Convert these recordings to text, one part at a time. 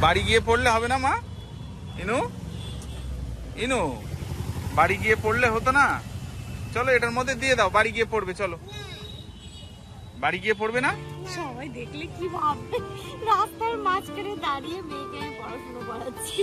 বাড়ি গিয়ে পড়লে হবে না মা? ইনু ইনু বাড়ি গিয়ে পড়লে হতো না? চলো এটার মধ্যে দিয়ে দাও, বাড়ি গিয়ে পড়বে। চলো বাড়ি গিয়ে পড়বে না? সবাই দেখলে কি ভাববে, রাস্তার মাঝখানে দাঁড়িয়ে মেয়েকে পড়াশোনা করাচ্ছি।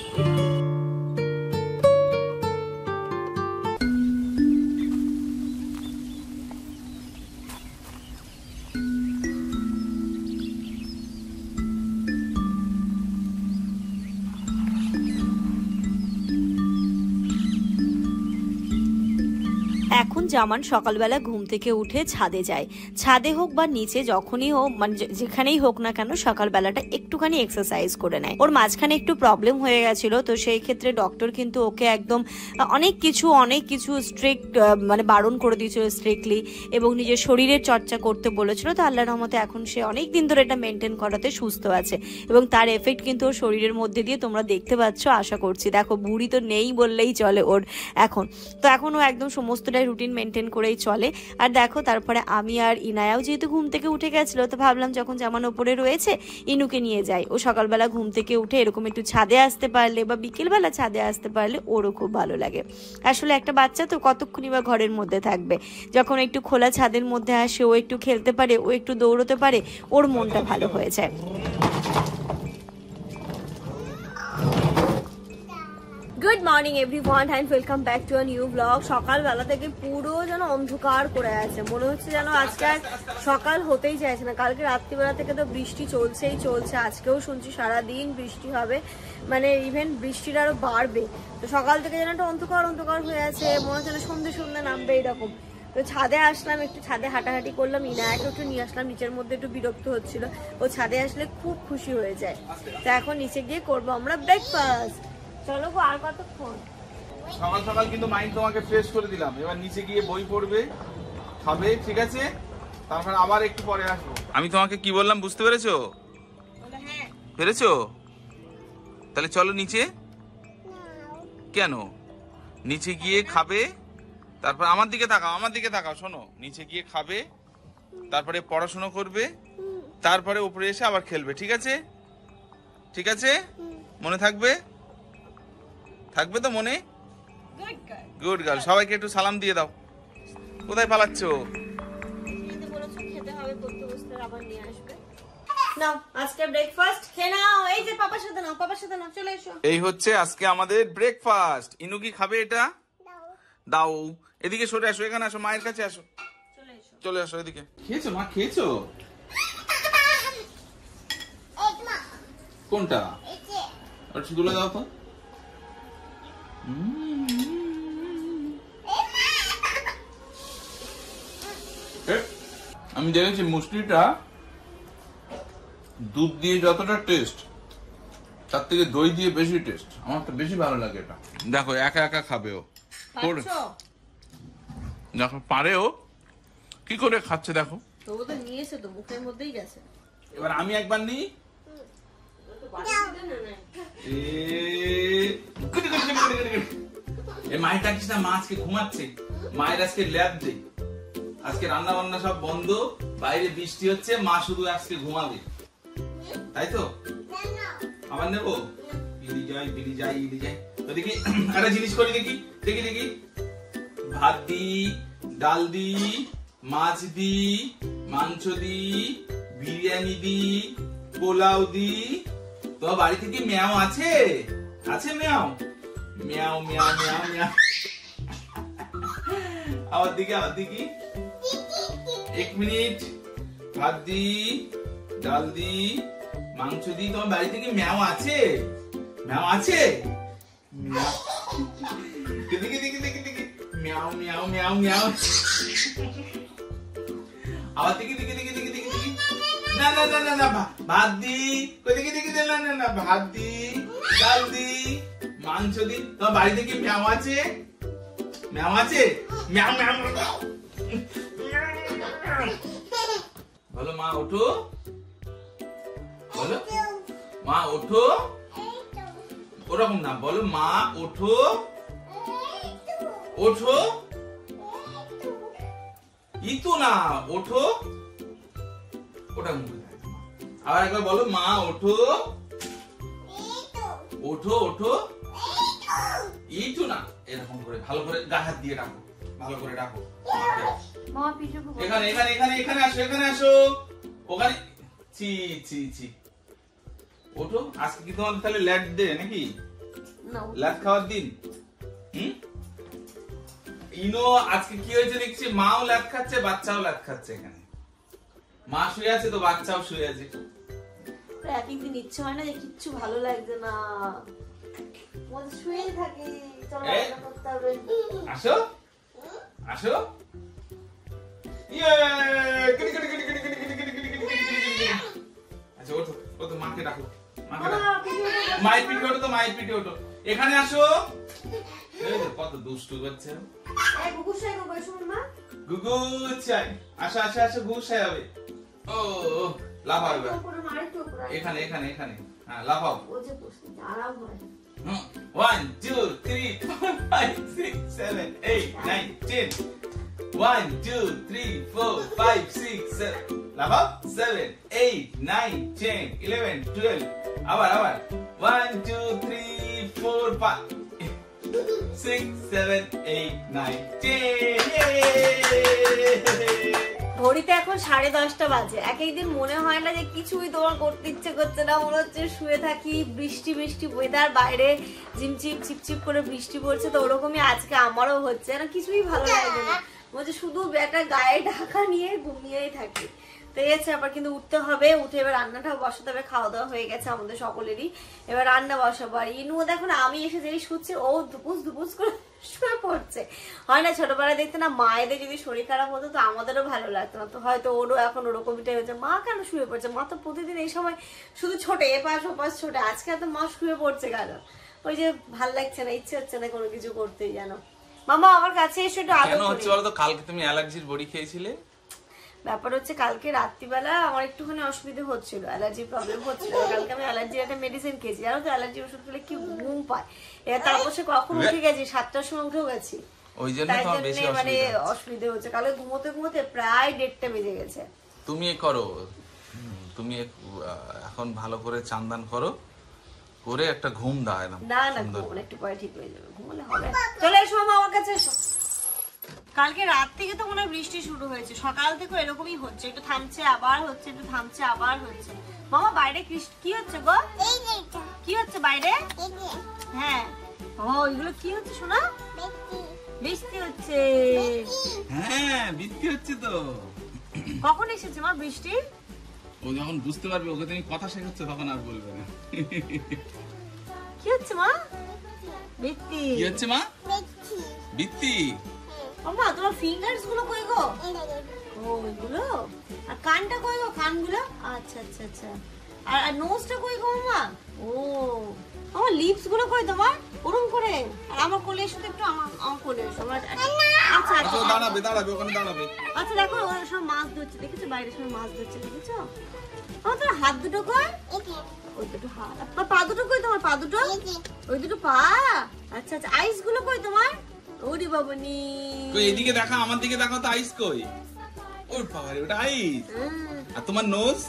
এখন জামান সকালবেলা ঘুম থেকে উঠে ছাদে যায়, ছাদে হোক বা নিচে যখনই হোক, মানে যেখানেই হোক না কেন সকালবেলাটা একটুখানি এক্সারসাইজ করে নেয়। ওর মাঝখানে একটু প্রবলেম হয়ে গেছিল, তো সেই ক্ষেত্রে ডক্টর কিন্তু ওকে একদম অনেক কিছু স্ট্রিক্ট মানে বারণ করে দিয়েছিল স্ট্রিক্টলি, এবং নিজের শরীরের চর্চা করতে বলেছিল। তো আল্লাহর রহমতে এখন সে অনেক দিন ধরে এটা মেনটেন করাতে সুস্থ আছে, এবং তার এফেক্ট কিন্তু ওর শরীরের মধ্যে দিয়ে তোমরা দেখতে পাচ্ছ আশা করছি। দেখো বুড়ি তো নেই বললেই চলে ওর এখন, তো এখন ও একদম সমস্তটাই রুটিন মেনটেন করেই চলে। আর দেখো তারপরে আমি আর ইনায়াও যেহেতু ঘুম থেকে উঠে গেছিলো, তো ভাবলাম যখন জামান ওপরে রয়েছে ইনুকে নিয়ে যাই। ও সকালবেলা ঘুম থেকে উঠে এরকম একটু ছাদে আসতে পারলে বা বিকেলবেলা ছাদে আসতে পারলে ওরও খুব ভালো লাগে। আসলে একটা বাচ্চা তো কতক্ষণই বা ঘরের মধ্যে থাকবে, যখন একটু খোলা ছাদের মধ্যে আসে, ও একটু খেলতে পারে, ও একটু দৌড়তে পারে, ওর মনটা ভালো হয়ে যায়। Good morning everyone and welcome back to a new blog. সকালবেলা থেকে পুরো যেন অন্ধকার করে আছে, মনে হচ্ছে যেন আজকে আর সকাল হতেই চাইছে না। কালকে রাত্রিবেলা থেকে তো বৃষ্টি চলছেই চলছে, আজকেও শুনছি সারাদিন বৃষ্টি হবে, মানে ইভেন বৃষ্টিটা আরো বাড়বে। তো সকাল থেকে যেন একটা অন্ধকার হয়ে আছে, মনে হচ্ছে সন্ধ্যে নামবে এরকম। তো ছাদে আসলাম, একটু ছাদে হাঁটাহাঁটি করলাম, ইনায়াকে একটু নিয়ে আসলাম, নিচের মধ্যে একটু বিরক্ত হচ্ছিল, ও ছাদে আসলে খুব খুশি হয়ে যায়। তো এখন নিচে গিয়ে করবো আমরা ব্রেকফাস্ট। চলো গো, আর কতক্ষণ? সকাল সকাল কিন্তু মাইন্ড তোমাকে ফ্রেশ করে দিলাম, এবার নিচে গিয়ে বই পড়বে, খাবে, ঠিক আছে? তারপর আবার একটু পরে আসবো। আমি তোমাকে কি বললাম বুঝতে পেরেছো? পেরেছো? তাহলে চলো নিচে। কেন? নিচে গিয়ে খাবে, তারপর আমার দিকে তাকাও, শোনো, নিচে গিয়ে খাবে, তারপরে পড়াশোনা করবে, তারপরে উপরে এসে আবার খেলবে, ঠিক আছে? ঠিক আছে? মনে থাকবে? থাকবে তো মনে? Good girl. সবাইকে একটু সালাম দিয়ে দাও। কোথায় পালাচ্ছ? এই হচ্ছে আজকে আমাদের ব্রেকফাস্ট। ইনু কি খাবে এটা? দাও। এদিকে সরে আসো, এখানে আসো, মায়ের কাছে আসো, চলে আসো এদিকে। খেয়েছো মা? খেয়েছো? কোনটা? তুলে দাও তো। আমি দেখেছি মুসলিটা দুধ দিয়ে যতটা টেস্ট, তার থেকে দই দিয়ে বেশি টেস্ট। আমার তো বেশি ভালো লাগে এটা। দেখো একা একা খাবে ও, দেখো পারেও কি করে খাচ্ছে, দেখো। এবার আমি একবার নিই। মায়ের ডাকিস না, মা আজকে ঘুমাচ্ছে। মায়ের আজকে ল্যাব ডে, আজকে রান্না বান্না সব বন্ধ, বাইরে বৃষ্টি হচ্ছে, মা শুধু আজকে ঘুমাবে, তাই তো? আবার নেবো? বিলি যাই। দেখি একটা জিনিস করি, দেখি ভাত দি, ডাল দি, মাছ দি, মাংস দি, বিরিয়ানি দি, পোলাও দি। তোমার বাড়িতে কি ম্যাও আছে? ম্যাও? আবার দেখি 1 মিনিট। ভাত দি, ডাল দি, মাংস দি। তোমার বাড়িতে কি ম্যাও আছে? দেখি ম্যাও। আবার দেখি না ভাত দি, দেখি না ভাত দি, ডাল দি, মাংস দি। তোমার বাড়িতে কি ম্যাও আছে? ম্যাও। বলো মা ওঠো, বলো মা ওঠো। ওরকম না, বলো মা ওঠো। ইতু না, ওঠো। ওটা মুখে। আবার একবার বলো মা ওঠো। ওঠো ওঠো, এইটু না, এরকম করে ভালো করে গা হাত দিয়ে ডাকো, ভালো করে ডাকো। মামা পিঠে এখানে এখানে এখানে এখানে আসো, এখানে আসো, ওখানে। ছি ছি ছি, ওঠো। আজকে কি তোমার তাহলে ল্যাট দে নাকি? ল্যাট খাওয়ার দিন। ইনো আজকে কি হয়েছে দেখছি, মাও ল্যাট খাচ্ছে, বাচ্চাও ল্যাট খাচ্ছে। এখানে মা শুয়ে আছে তো বাচ্চাও শুয়ে আছে। একদিন ইচ্ছে হয় না যে কিচ্ছু ভালো লাগছে না, শুয়ে থাকি। আসো আসো, আচ্ছা ওঠো ওঠো, মাকে ডাকো, মাকে ডাকো, মায়ের পিঠে ওঠো তো, মায়ের পিঠে ওঠো। এখানে আসো। কত দুষ্টু করছে গুগু চাই। আসো আসো আসো, গুছাই হবে। ও লাফাও এবার, এখানে এখানে এখানে, হ্যাঁ লাফাও। 1 2 3 4 5 6 7 8 9 10 1 2 3 4 5 6 7 লাফাও। 7 8 9 10 11 12 আবার আবার 1 2 3 4 5 6 7 8 9 10 ঘড়িতে এখন 10:30 বাজে। এক একদিন মনে হয় না যে কিছুই তোমার করতে ইচ্ছে করছে না, মনে হচ্ছে শুয়ে থাকি। বৃষ্টি বৃষ্টি ওয়েদার, বাইরে ঝিমঝিম চিপচিপ করে বৃষ্টি পড়ছে, তো ওরকমই আজকে আমারও হচ্ছে না, কিছুই ভালো লাগে না, বলছে শুধু একটা গায়ে ঢাকা নিয়ে ঘুমিয়েই থাকি। তো এই আছে আবার, কিন্তু উঠতে হবে, উঠে এবার রান্নাটা বসাতে হবে। খাওয়া দাওয়া হয়ে গেছে আমাদের সকলেরই, এবার রান্না বসাবো। আর ইনু দেখুন আমি এসে যেই শুচ্ছে, ও ধুপুস ধুপুস করে শুয়ে পড়ছে। হয় না ছোটবেলায় দেখতে না, মায়েদের যদি শরীর খারাপ হতো তো আমাদেরও ভালো লাগতো না, তো হয়তো ওরও এখন ওরকমটাই হচ্ছে। মা কেন শুয়ে পড়ছে? মা তো প্রতিদিন এই সময় শুধু ছোটে, এপাশ ওপাশ ছোটে, আজকে তো মা শুয়ে পড়ছে কেন? ওই যে ভাল লাগছে না, ইচ্ছে হচ্ছে না কোনো কিছু করতেই। জানো মামা আমার কাছে এসে একটু আদর হচ্ছে বলো তো, কালকে তুমি অ্যালার্জির বড়ি খেয়েছিলে। ব্যাপার হচ্ছে কালকে রাত্রিবেলা আমার একটুখানি অসুবিধা হচ্ছিল, অ্যালার্জির প্রবলেম হচ্ছিল। কালকে আমি অ্যালার্জির একটা মেডিসিন খেয়েছি, জানো তো অ্যালার্জি ওষুধ খেলে কি ঘুম পায়। এবার তারপর সে কখন উঠে গেছি, 7টার সময় উঠেও গেছি, ওই জন্য মানে অসুবিধা হচ্ছে। কালকে ঘুমোতে ঘুমোতে প্রায় 1:30 বেজে গেছে। তুমি করো, তুমি এখন ভালো করে চান্দান করো, করে একটা ঘুম দাও। না না, ঘুমোলে একটু পরে ঠিক হয়ে যাবে, ঘুমোলে হবে। চলে এসো মামা আমার কাছে এসো। কালকে রাত থেকে তো মনে হয় বৃষ্টি শুরু হয়েছে, সকাল থেকে এরকমই হচ্ছে, একটু থামছে আবার হচ্ছে, একটু থামছে আবার হচ্ছে। মামা বাইরে কি হচ্ছে গো? কি হচ্ছে বাইরে? হ্যাঁ, ও এগুলো কি হচ্ছে শোনা? বৃষ্টি হচ্ছে। হ্যাঁ বৃষ্টি হচ্ছে তো। কখন এসেছে মা বৃষ্টি? ও যখন বুঝতে পারবে, ওকে তুমি কথা শেখাচ্ছ তখন আর বলবে না। কি হচ্ছে মা? বৃষ্টি। কি হচ্ছে মা? বৃষ্টি। মামা তোমার ফিঙ্গারস গুলো কই গো? ও এগুলো। আর কানটা কই গো? কানগুলো? আচ্ছা আচ্ছা আচ্ছা। আর নোজটা কই গো মামা? ও আমার লিপস গুলো কই তোমার? ওরকম করে। আর আমার কোলে এসো তো একটু, আমার কোলে এসো। আচ্ছা আচ্ছা দাঁড়াবে দাঁড়াবে, ওখানে দাঁড়াবে। আচ্ছা দেখো ওরা সব মাছ ধরছে, দেখেছো বাইরে সব মাছ ধরছে, দেখেছো? আমার তোমার হাত দুটো কই? ওই দুটো হাত। আর পা দুটো কই তোমার? পা দুটো? ওই দুটো পা। আচ্ছা আচ্ছা। আইস গুলো কই তোমার? ওরে বাবানি, কই এদিকে দেখা, আমার দিকে দেখা তো, আইস কই? ওর বাবারে, ওটা আইস। আর তোমার নোজ?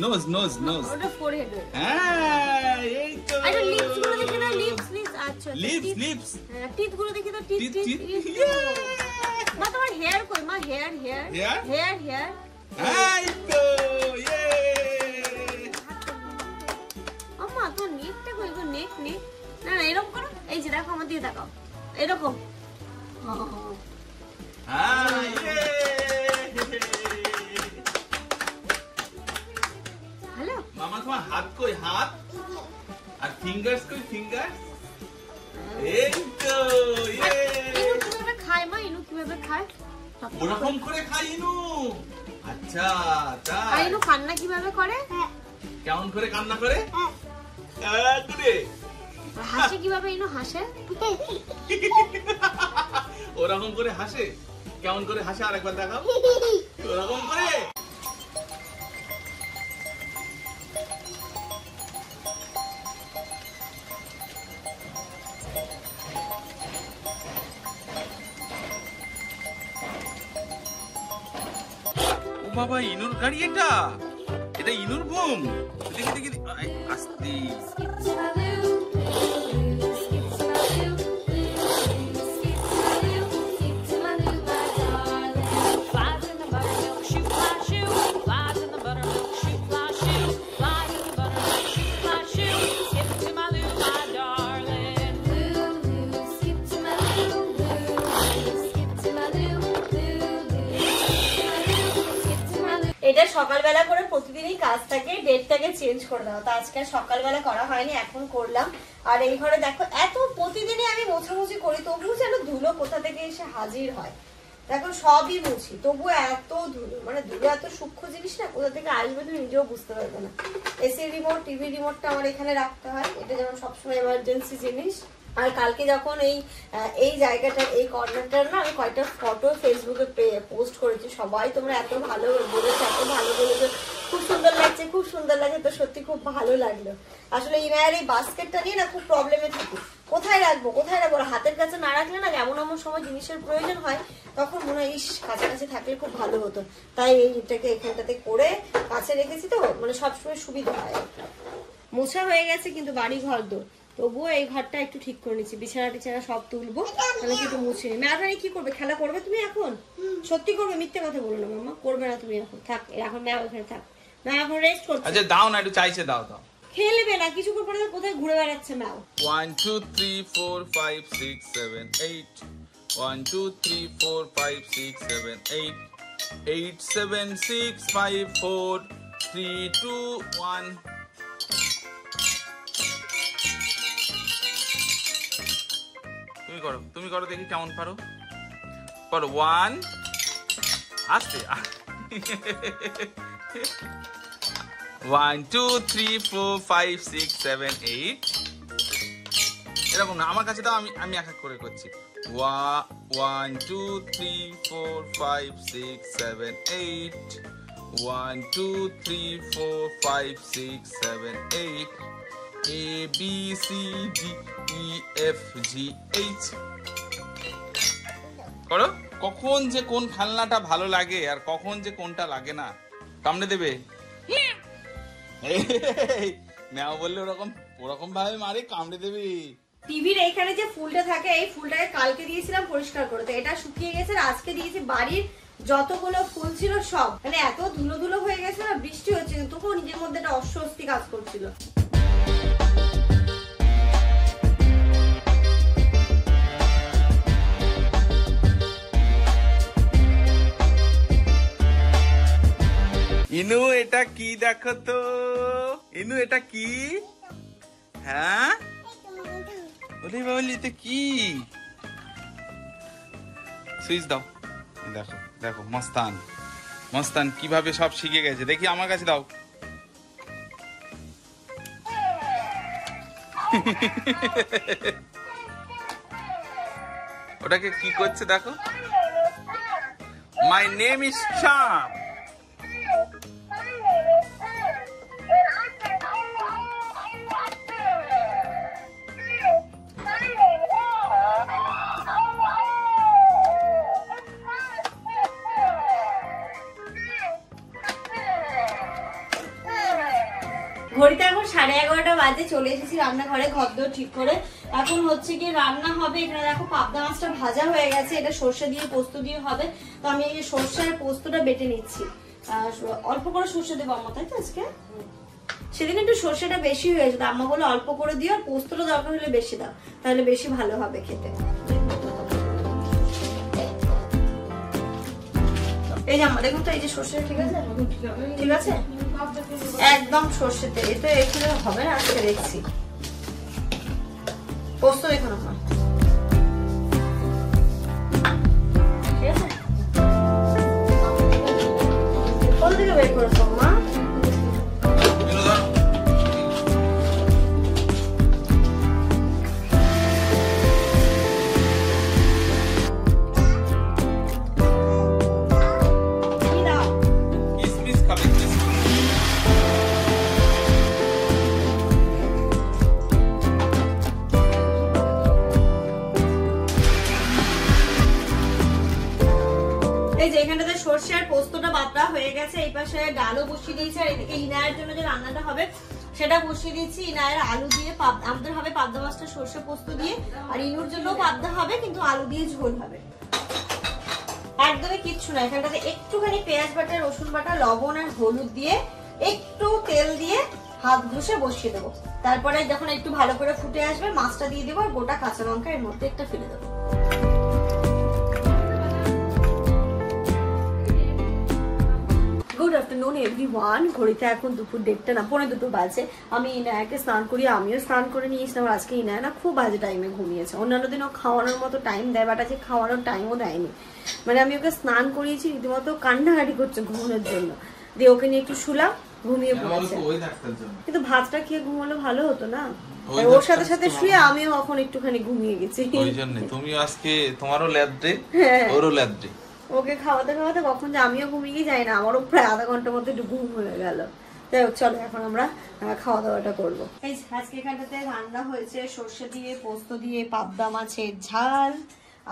নোজ নোজ নোজ, ওটা ফোরহেড। হ্যাঁ এই তো। আরে লিপস গুলো দেখি না, লিপস লিপস। আচ্ছা লিপস লিপস। হ্যাঁ টিথ গুলো দেখি তো, টিথ টিথ। মা তোমার হেয়ার কই? মা হেয়ার হেয়ার হেয়ার হেয়ার। এই তো ইয়ে। আম্মা তোমার নেকটা কই গো? নেক নেক। না না এরকম করো, এই যে দেখো আমার দিকে তাকাও, এরকম। হ্যাঁ ইয়ে। হ্যালো মামা তোমার হাত কই? হাত আর ফিঙ্গারস কই? ফিঙ্গারস। এই তো ইয়ে। ইনু কিভাবে খায় মা? ইনু কিভাবে খায়? ওরকম করে খাই ইনু। আচ্ছা তাই। আর ইনু কান্না কিভাবে করে? কেমন করে কান্না করে? করে। হাসে কিভাবে ইনু? হাসে ওরকম করে হাসে। কেমন করে হাসে আরেকবার দেখাও। ওরকম করে। ও বাবা, ইনুর গাড়ি এটা? এটা ইনুর বুম। দেখি দেখি আস্তে এটা সকালবেলা করে প্রতিদিনই কাজ থাকে, ডেটটাকে চেঞ্জ করে দাও। তো আজকে সকালবেলা করা হয়নি, এখন করলাম। আর এই ঘরে দেখো এত প্রতিদিনই আমি মোছামুছি করি, তবুও যেন ধুলো কোথা থেকে এসে হাজির হয়। দেখো সবই মুছি, তবুও এত ধুলো, মানে ধুলো এত সূক্ষ্ম জিনিস না, কোথা থেকে আসবে তুমি নিজেও বুঝতে পারবে না। এসি রিমোট, টিভি রিমোটটা আমার এখানে রাখতে হয়, এটা যেমন সবসময় এমার্জেন্সি জিনিস। আর কালকে যখন এই জায়গাটা, এই কর্নারটার না আমি কয়েকটা ফটো ফেসবুকে পোস্ট করেছি, সবাই তোমরা এত ভালো বলেছো, এত ভালো বলেছো, খুব সুন্দর লাগছে, খুব সুন্দর লাগে। তো সত্যি খুব ভালো লাগলো। আসলে ইনায়ের এই বাস্কেটটা নিয়ে না খুব প্রবলেমে থাকি, কোথায় রাখবো কোথায় রাখবো, হাতের কাছে না রাখলে না এমন এমন সময় জিনিসের প্রয়োজন হয়, তখন মনে হয় ইস কাছাকাছি থাকলে খুব ভালো হতো। তাই এইটাকে এখানটাতে করে কাছে রেখেছি, তো মানে সবসময় সুবিধা হয়। মোছা হয়ে গেছে কিন্তু বাড়ি ঘর দো, তবুও এই ঘরটা একটু ঠিক করে নিচ্ছি, বিছানা টিছানা সব তুলবো, তাহলে একটু মুছে নিই। ম্যাডাম কি করবে, খেলা করবে তুমি এখন? সত্যি করবে, মিথ্যে কথা বলো না মামা, করবে না তুমি এখন, থাক এখন ম্যাম ওখানে থাক, ম্যাম এখন রেস্ট করছে। আচ্ছা দাও না, একটু চাইছে দাও দাও। খেলবে না কিছু করে, কোথায় ঘুরে বেড়াচ্ছে ম্যাম। 1 2 3 4 5 6 7 8 1 2 3 4 5 6 7 8 8 7 6 5 4 3 2 1 তুমি করো দেখি কেমন পারো। 1 আস্তে 1 2 3 4 5 6 7 8 এরকম না, আমার কাছে দাও, আমি এক এক করে করছি। 1 2 3 4 5 6 7 8 1 2 3 4 5 6 7 8 A B C D E F G H করো। কখন যে কোন খেলনাটা ভালো লাগে আর কখন যে কোনটা লাগে না, কামড়ে দেবে ম্যাও বললে ওরকম ভাবে মারে, কামড়ে দেবে। টিভির এখানে যে ফুলটা থাকে, এই ফুলটাকে কালকে দিয়েছিলাম পরিষ্কার করতে, এটা শুকিয়ে গেছে, আর আজকে দিয়েছি। বাড়ির যতগুলো ফুল ছিল সব, মানে এত ধুলো ধুলো হয়ে গেছে না, বৃষ্টি হচ্ছে, তবুও নিজের মধ্যে একটা অস্বস্তি কাজ করছিল। ইনু এটা কি দেখো তো, ইনু এটা কি? হ্যাঁ বলি বাবলি এটা কি? সুইচ দাও। দেখো দেখো মস্তান মস্তান কিভাবে সব শিখে গেছে, দেখি আমার কাছে দাও। ওটাকে কি করছে দেখো। মাই নেম ইজ চাম। ঘড়িতে এখন 11:30 বাজে, চলে এসেছি রান্নাঘরে ঘরদোর ঠিক করে। এখন হচ্ছে কি রান্না হবে, এখানে দেখো পাবদা মাছটা ভাজা হয়ে গেছে, এটা সর্ষে দিয়ে পোস্ত দিয়ে হবে। তো আমি এই সর্ষে আর পোস্তটা বেটে নিচ্ছি, অল্প করে সর্ষে দেবো আম্মা, তাই তো আজকে? সেদিন একটু সর্ষেটা বেশি হয়েছে, তো আম্মা বলে অল্প করে দিও, আর পোস্তটা দরকার হলে বেশি দাও, তাহলে বেশি ভালো হবে খেতে। এই যে আম্মা দেখুন তো, এই যে সর্ষে ঠিক আছে, ঠিক আছে একদম সর্ষেতে, এ তো এখানে হবে না, আজকে দেখছি। পোস্ত দেখুন আম্মা, ঠিক আছে? কোন দিকে বের করেছো আম্মা? এই যে এখানটাতে সর্ষে আর পোস্তটা বাটা হয়ে গেছে, এই পাশে ডালও বসিয়ে দিয়েছি, আর এদিকে ইনায়ের জন্য যে রান্নাটা হবে সেটা বসিয়ে দিচ্ছি। ইনায়ের আলু দিয়ে আমাদের হবে পাবদা মাছটা সর্ষে পোস্ত দিয়ে, আর ইনুর জন্য পাবদা হবে কিন্তু আলু দিয়ে ঝোল হবে। একদমই কিচ্ছু না, এখানটাতে একটুখানি পেঁয়াজ বাটা, রসুন বাটা, লবণ আর হলুদ দিয়ে একটু তেল দিয়ে হাত ঘষে বসিয়ে দেবো। তারপরে যখন একটু ভালো করে ফুটে আসবে মাছটা দিয়ে দেবো, আর গোটা কাঁচা লঙ্কা এর মধ্যে একটা ফেলে দেবো। Good afternoon everyone. ঘড়িতে এখন দুপুর 1:30 না 1:45 বাজে। আমি ইনায়াকে স্নান করি, আমিও স্নান করে নিয়েছিলাম। আজকে ইনায়া না খুব বাজে টাইমে ঘুমিয়েছে। অন্যান্য দিনও খাওয়ানোর মতো টাইম দেয়, বাট আজকে খাওয়ানোর টাইমও দেয়নি। মানে আমি ওকে স্নান করিয়েছি, রীতিমতো কান্নাকাটি করছে ঘুমানোর জন্য। দিয়ে ওকে নিয়ে একটু শুলাম, ঘুমিয়ে পড়েছে। কিন্তু ভাতটা খেয়ে ঘুমালে ভালো হতো না? ওর সাথে সাথে শুয়ে আমিও এখন একটুখানি ঘুমিয়ে গেছি। ওই জন্য তুমি আজকে তোমারও ল্যাব ডে, ওরও ল্যাব ডে। ওকে খাওয়াতে খাওয়াতে কখন যে আমিও ঘুমিয়ে যাই না, আমারও প্রায় আধা ঘন্টার মধ্যে একটু ঘুম হয়ে গেল। যাই হোক, চলো এখন আমরা খাওয়া দাওয়াটা করবো। এই আজকে এখানটাতে রান্না হয়েছে সর্ষে দিয়ে, পোস্ত দিয়ে পাবদা মাছের ঝাল,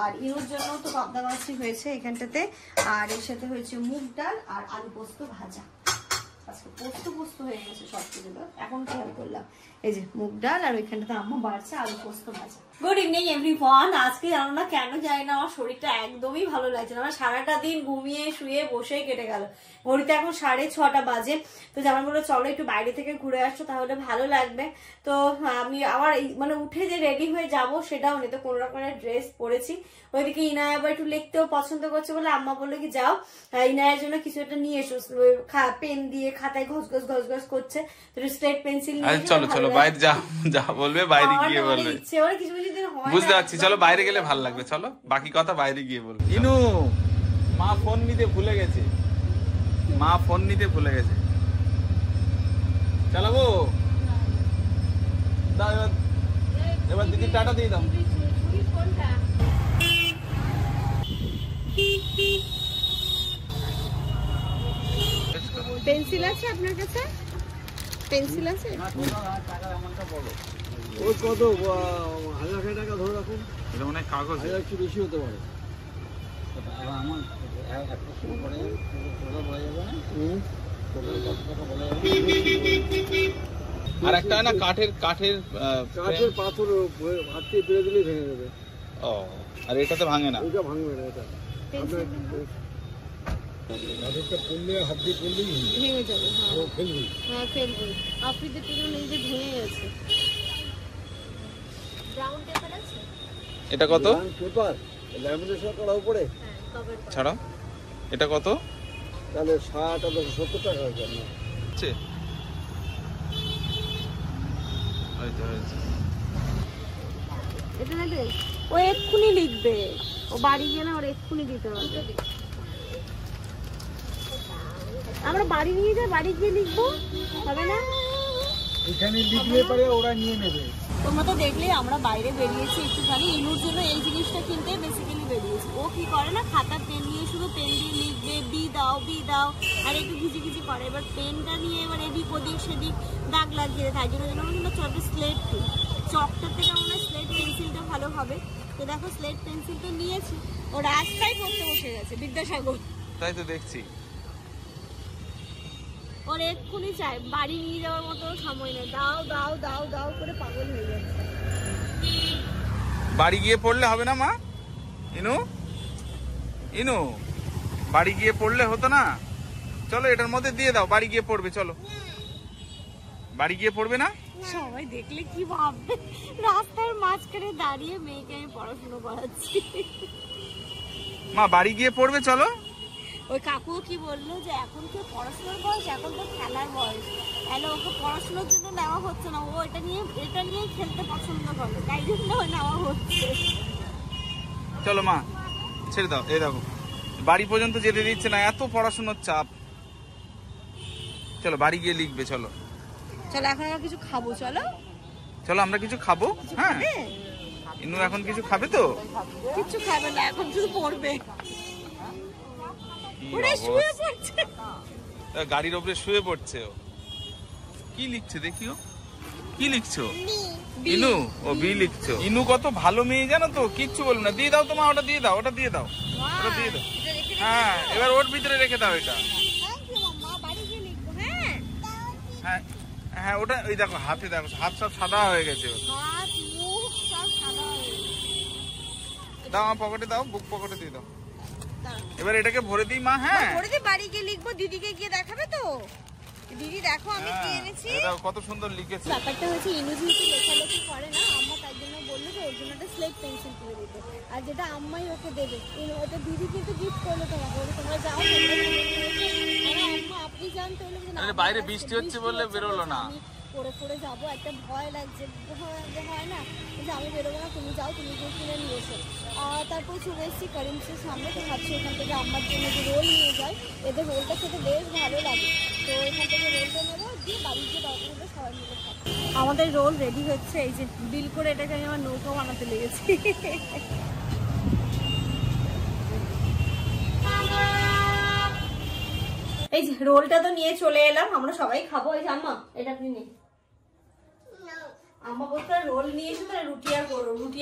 আর ইনুর জন্য তো পাবদা মাছই হয়েছে এখানটাতে। আর এর সাথে হয়েছে মুগ ডাল আর আলু পোস্ত ভাজা। আজকে পোস্ত হয়ে গেছে সবকিছু, এখন খেয়াল করলাম। এই যে মুগ ডাল, আর ওইখানটাতে আম্মা বাড়ছে আলু পোস্ত ভাজা। Good evening everyone. আজকে জানো না কেন জানি না আমার শরীরটা একদমই ভালো লাগছে না। আমার সারাটা দিন ঘুমিয়ে শুয়ে বসেই কেটে গেল। ঘড়িতে এখন 6:30 বাজে। তো যেমন বললো চলো একটু বাইরে থেকে ঘুরে আসছো, তাহলে ভালো লাগবে। তো আমি আবার মানে উঠে যে রেডি হয়ে যাব সেটাও নেই, তো কোনো রকমের ড্রেস পরেছি। ওইদিকে ইনায়া আবার একটু লিখতেও পছন্দ করছে বলে আম্মা বললো কি যাও ইনায়ের জন্য কিছু একটা নিয়ে এসো। পেন দিয়ে খাতায় ঘস করছে, তো স্লেট পেন্সিল নিয়ে চলো চলো বাইরে যা বলবে বাইরে গিয়ে বলবে। বুঝতে পারছি, চলো বাইরে গেলে ভালো লাগবে। চলো বাকি কথা বাইরে গিয়ে বলবে। ইনু মা ফোন নিতে ভুলে গেছে, চালাবো দাও এবার দিদি টাটা দিয়ে দাও। পেন্সিল আছে আপনার কাছে? পেন্সিল আছে? ওই কত 1000 টাকা ধরে রাখুন। এটা মনে হয় কাগজ, একটু বেশি হতে পারে। আমার আর একটা না কাঠের পাথর হাতে পেরে দিলে ভেঙে যাবে। ও, আর এটাতে ভাঙে না? এটা ভাঙবে না। এটা পড়লে হাত দিয়ে পড়লেই ভেঙে যাবে। ফেলবি? হ্যাঁ ফেলবো। আপনি যে পেন এই যে ভেঙে গেছে। ব্রাউন পেপার আছে? এটা কত? পেপার ল্যামিনেশন করা উপরে ছাড়া এটা কত? তাহলে 60 আর 70 টাকা হয়ে যাবে। আছে এটা নেবে? ও এক্ষুনি লিখবে, ও বাড়ি গিয়ে না ওর এক্ষুনি দিতে হবে। আমরা বাড়ি নিয়ে যাই, বাড়ি গিয়ে লিখবো, হবে না? এখানে লিখলে পরে ওরা নিয়ে নেবে। তোমরা তো দেখলেই আমরা বাইরে বেরিয়েছি একটুখানি ইনুর জন্য এই জিনিসটা কিনতে বেসিক্যালি বেরিয়েছি। ও কি করে না খাতা পেন নিয়ে শুধু পেন দিয়ে লিখবে, বি দাও আর একটু ঘিচি করে। এবার পেনটা নিয়ে এবার এদিক ওদিক সেদিক দাগ লাগিয়ে, তাই জন্য কিন্তু চলবে স্লেট পেন। চকটার থেকে মনে হয় স্লেট পেন্সিলটা ভালো হবে। তো দেখো স্লেট পেন্সিল তো নিয়েছি, ও রাস্তায় পড়তে বসে গেছে বিদ্যাসাগর। তাই তো দেখছি। ওর এক্ষুনি চাই, বাড়ি নিয়ে যাওয়ার মতো সময় নেই। দাও করে পাগল হয়ে যাচ্ছে। বাড়ি গিয়ে পড়লে হবে না মা? ইনু বাড়ি গিয়ে পড়লে হতো না? চলো এটার মধ্যে দিয়ে দাও, বাড়ি গিয়ে পড়বে। চলো বাড়ি গিয়ে পড়বে না? সবাই দেখলে কি ভাববে, রাস্তার মাঝখানে দাঁড়িয়ে মেয়েকে আমি পড়াশোনা করাচ্ছি। মা বাড়ি গিয়ে পড়বে, চলো। ওই কাকু কি বললো যে এখন কি পড়াশোনার বয়স, এখন তো খেলার বয়স। তাহলে ওকে পড়াশোনার জন্য নেওয়া হচ্ছে না, ও এটা নিয়ে খেলতে পছন্দ করে, তাই জন্য নেওয়া হচ্ছে। চলো মা ছেড়ে দাও। এই দেখো বাড়ি পর্যন্ত যেতে দিচ্ছে না, এত পড়াশোনার চাপ। চলো বাড়ি গিয়ে লিখবে। চলো এখন আমরা কিছু খাবো। চলো আমরা কিছু খাবো। হ্যাঁ ইনু এখন কিছু খাবে তো? কিছু খাবে না, এখন শুধু পড়বে। গাড়ির উপরে শুয়ে পড়ছে। ও কি লিখছে দেখিও, কি লিখছো? ইনু ও বি লিখছো। ইনু কত ভালো মেয়ে জানো তো, কিচ্ছু বলবো না। দিয়ে দাও তোমার, ওটা দিয়ে দাও। হ্যাঁ এবার ওর ভিতরে রেখে দাও এটা। হ্যাঁ ওটা ওই দেখো হাতে দেখো, হাত সব সাদা হয়ে গেছে ওর। হাত মুখ সব সাদা হয়ে গেছে। দাও আমার পকেটে দাও, বুক পকেটে দিয়ে দাও। দাঁড়াও। এবার এটাকে ভরে দিই মা। হ্যাঁ করে দিয়ে বাড়ি গিয়ে লিখবো, দিদিকে গিয়ে দেখাবে তো। দিদি দেখো আমি কি এনেছি। এটা কত সুন্দর লিখেছে। ব্যাপারটা হচ্ছে ইনু যেহেতু লেখালেখি করে না, আম্মা তাই জন্য বললো যে ওর জন্য একটা স্লেট পেন্সিল কিনে দিতে, আর যেটা আম্মাই ওকে দেবে। ওটা দিদি কিন্তু গিফট করলো তোমাকে, ওটা তোমরা যাও আম্মা আপনি যান তো। বাইরে বৃষ্টি হচ্ছে বললে বেরোলো না। পরে পরে যাবো, একটা ভয় লাগছে, হয় না যে আমি বেরোবো না, তুমি যাও, তুমি গিয়ে কিনে নিয়ে এসো। তারপর চলে এসেছি করিমসের সামনে, তো ভাবছি এখান থেকে আম্মার জন্য যে রোল নিয়ে যাই, এদের রোলটা খেতে বেশ ভালো লাগে। তো এখান থেকে রোলটা নেবো, দিয়ে বাড়ির যে দরকার হলে সবাই মিলে খাবো। আমাদের রোল রেডি হচ্ছে, এই যে বিল করে এটাকে আমি আমার নৌকা বানাতে লেগেছি। এই যে রোলটা তো নিয়ে চলে এলাম, আমরা সবাই খাবো। এই যে আম্মা এটা আপনি নিন। আম্মা বলতে রোল নিয়ে এসে তাহলে রুটি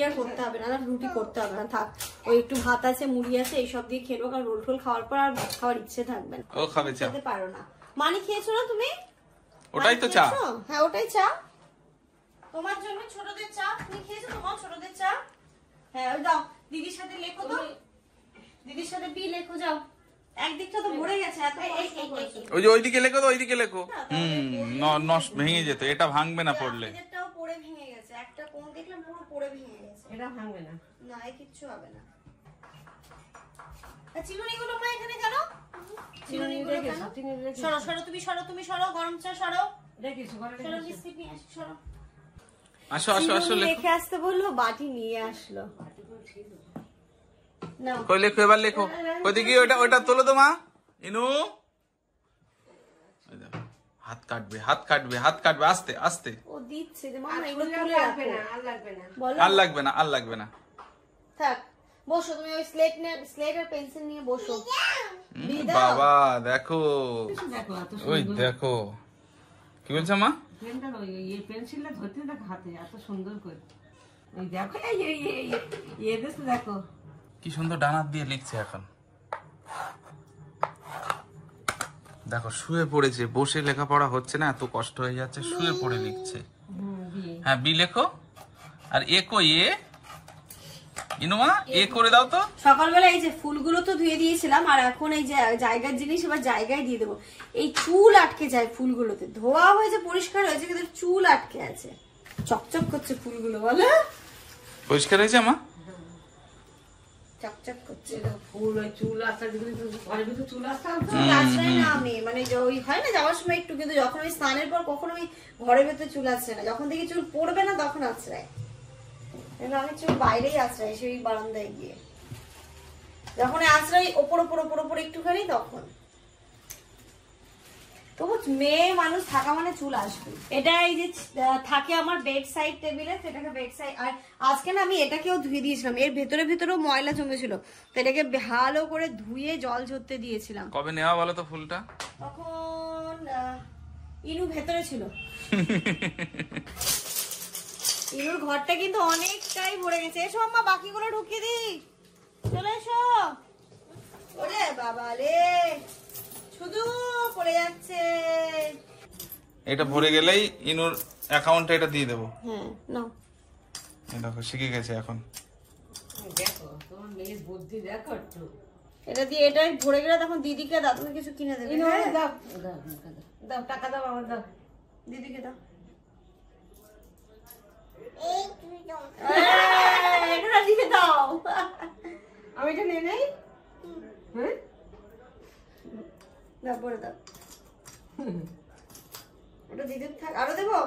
আর করতে হবে না, রুটি করতে হবে না, থাক। ওই একটু ভাত আছে, মুড়ি আছে, এইসব দিয়ে খেলো, কারণ রোল টোল খাওয়ার পর আর ভাত খাওয়ার ইচ্ছে থাকবে না। ও খাবে চা, খেতে পারো না। মানি খেয়েছো না তুমি? ওটাই তো চা। হ্যাঁ ওটাই চা, তোমার জন্য ছোটদের চা। তুমি খেয়েছো তোমার ছোটদের চা? হ্যাঁ ওই দাও, দিদির সাথে লেখো তো, দিদির সাথে বি লেখো, যাও। একদিকটা তো ভরে গেছে, এত ওই যে ওইদিকে লেখো তো, ওইদিকে লেখো। নষ্ট ভেঙে যেত, এটা ভাঙবে না পড়লে। এটাও পড়ে ভেঙে গেছে, একটা কোণ দেখলাম পুরো পড়ে ভেঙে গেছে। এটা ভাঙবে না, না এই কিচ্ছু হবে না। চিরুনিগুলো মা এখানে কেন? চিরুনিগুলো কেন? সরো সরো, তুমি সরো, গরম চা সরো। সরো বিস্কিট নিয়ে আসো, সরো। আসো আসো আসো, লেখে আসতে বললো, বাটি নিয়ে আসলো। কই লেখো, এবার লেখো। ওইদিকে ওইটা তোলো তো মা। ইনু হাত কাটবে, হাত কাটবে, হাত কাটবে, আস্তে আস্তে। ও দিচ্ছে যে মামা এগুলো তুলে রাখবে না, আর লাগবে না, বলো আর লাগবে না, আর লাগবে না। থাক, বসো তুমি, ওই স্লেট আর পেন্সিল নিয়ে বসো। বাবা দেখো, দেখো এত ওই দেখো কি বলছো মা? পেনটা এই পেন্সিলটা ধরতে দেখো হাতে এত সুন্দর করে, ওই দেখো এই দেখো কি সুন্দর ডানাত দিয়ে লিখছে এখন। দেখো শুয়ে পড়েছে, বসে লেখাপড়া হচ্ছে না, এত কষ্ট হয়ে যাচ্ছে, শুয়ে পড়ে লিখছে। হ্যাঁ বি লেখো, আর এ কই এ? ইনুমা এ করে দাও তো। সকালবেলা এই যে ফুলগুলো তো ধুয়ে দিয়েছিলাম, আর এখন এই যে জায়গার জিনিস এবার জায়গায় দিয়ে দেবো। এই চুল আটকে যায় ফুলগুলোতে, ধোয়া হয়েছে পরিষ্কার হয়েছে কিন্তু চুল আটকে আছে, চকচক করছে ফুলগুলো, বলো পরিষ্কার হয়েছে মা? চকচক করছে। ফুল ওই চুল আসা ঘরে কিন্তু চুল আসতাম চুল আছড়াই না আমি, মানে যে ওই হয় না যাওয়ার সময় একটু, কিন্তু যখন আমি স্নানের পর কখনো আমি ঘরের ভেতরে চুল আছড়াই না, যখন থেকে চুল পড়বে না তখন আছড়ায়। আমি চুল বাইরেই আছড়াই, সেই বারান্দায় গিয়ে যখন আছড়াই ওপর ওপর ওপর ওপর একটুখানি, তখন। তবু মেয়ে মানুষ থাকা মানে চুল আসবে। এটা এই যে থাকে আমার বেড সাইড টেবিলে, সেটাকে বেড সাইড। আর আজকে না আমি এটাকেও ধুয়ে দিয়েছিলাম, এর ভেতরেও ময়লা জমেছিল, তো এটাকে ভালো করে ধুয়ে জল ঝরতে দিয়েছিলাম। কবে নেওয়া বলো তো ফুলটা? তখন ইনু ভেতরে ছিল। ইনুর ঘরটা কিন্তু অনেকটাই ভরে গেছে। এসো আম্মা, বাকিগুলো ঢুকিয়ে দি, চলে এসো। ওরে বাবা রে, শুধু পড়ে যাচ্ছে। এটা ভরে গেলেই ইনুর অ্যাকাউন্টে এটা দিয়ে দেবো। হ্যাঁ নাও, এই দেখো শিখে গেছে এখন। দেখো তোমার মেয়ের বুদ্ধি দেখো একটু। এটা দিয়ে এটা ভরে গেলে তখন দিদিকে দাদুকে কিছু কিনে দেবে। হ্যাঁ? দাও দাও টাকা দাও, আমার দাও, দিদিকে দাও। এটা দিয়ে দাও, আমি এটা নিয়ে নেই। হ্যাঁ দাও, পরে দাও। ওটা দিদির থাক, আরো দেবো?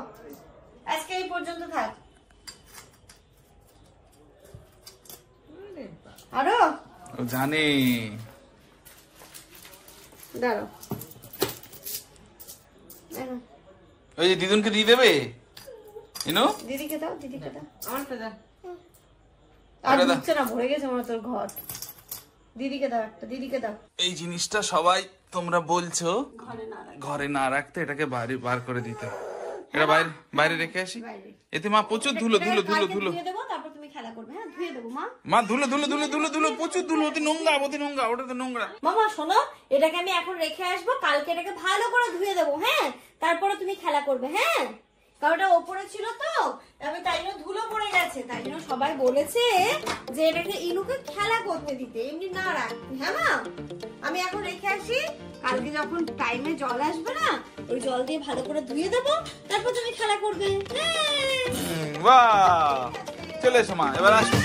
আজকে এই পর্যন্ত থাক। আরো ও জানে। দাঁড়াও, ওই যে দিদুনকে দিয়ে দেবে ইনু। দিদিকে দাও, দিদিকে দাও। আমারটা দাও। আর দিচ্ছে না, ভরে গেছে আমার তোর ঘর। দিদিকে দাও একটা, দিদিকে দাও। এই জিনিসটা সবাই তোমরা বলছো ঘরে না রাখ। ঘরে না রাখতে, এটাকে বার করে দিতে। এটা বাইরে বাইরে রেখে আসি। বাইরে। এতে মা প্রচুর ধুলো ধুলো ধুলো কালকে ধুলো। ধুয়ে দেবো, তারপর তুমি খেলা করবে। হ্যাঁ ধুয়ে দেবো মা। মা ধুলো ধুলো ধুলো ধুলো ধুলো প্রচুর ধুলো, অতি নোংরা অতি নোংরা, ওটা তো নোংরা। মামা শোনো, এটাকে আমি এখন রেখে আসবো, কালকে এটাকে ভালো করে ধুয়ে দেবো। হ্যাঁ তারপরে তুমি খেলা করবে। হ্যাঁ কারণ ওটা ওপরে ছিল তো, আমি তাই জন্য ধুলো পড়ে গেছে, তাই জন্য সবাই বলেছে যে এটাকে ইনুকে খেলা করতে দিতে, এমনি না রাখতে। হ্যাঁ মা আমি এখন রেখে আসি, কালকে যখন টাইমে জল আসবে না, ওই জল দিয়ে ভালো করে ধুয়ে দেবো, তারপর তুমি খেলা করবে। হ্যাঁ বাহ, চলে এসো মা, এবার আসো।